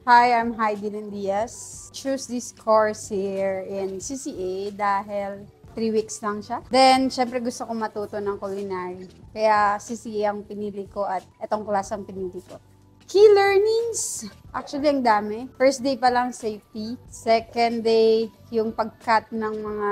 Hi, I'm Heidi Diaz. Choose this course here in CCA dahil 3 weeks lang siya. Then, syempre gusto ko matuto ng culinary. Kaya CCA ang pinili ko at etong class ang pinili ko. Key learnings, actually ang dami. First day pa lang safety. Second day, yung pag-cut ng mga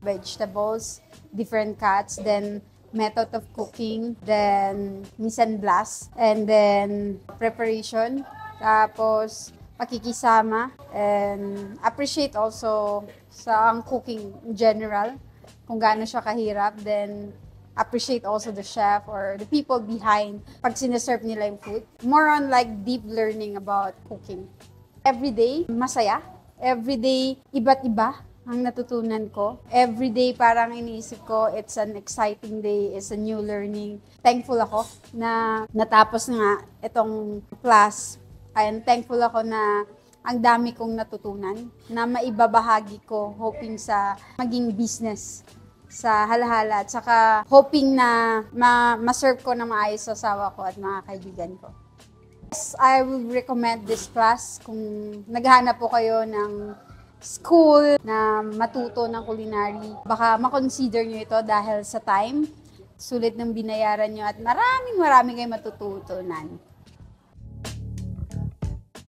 vegetables, different cuts. Then, method of cooking. Then, mise en place. And then, preparation. Tapos, pakikisama and appreciate also sa ang cooking in general, kung gaano siya kahirap. Then, appreciate also the chef or the people behind pag sineserve nila yung food. More on like deep learning about cooking. Everyday, masaya. Everyday, iba't iba ang natutunan ko. Everyday, parang iniisip ko, it's an exciting day, it's a new learning. Thankful ako na natapos nga itong class. And thankful ako na ang dami kong natutunan na maibabahagi ko, hoping sa maging business sa halahala at saka hoping na ma-serve ko na maayos sa asawa ko at mga kaibigan ko. Yes, I will recommend this class kung naghahanap po kayo ng school na matuto ng culinary. Baka makonsider nyo ito dahil sa time, sulit ng binayaran nyo at maraming kayong matututunan.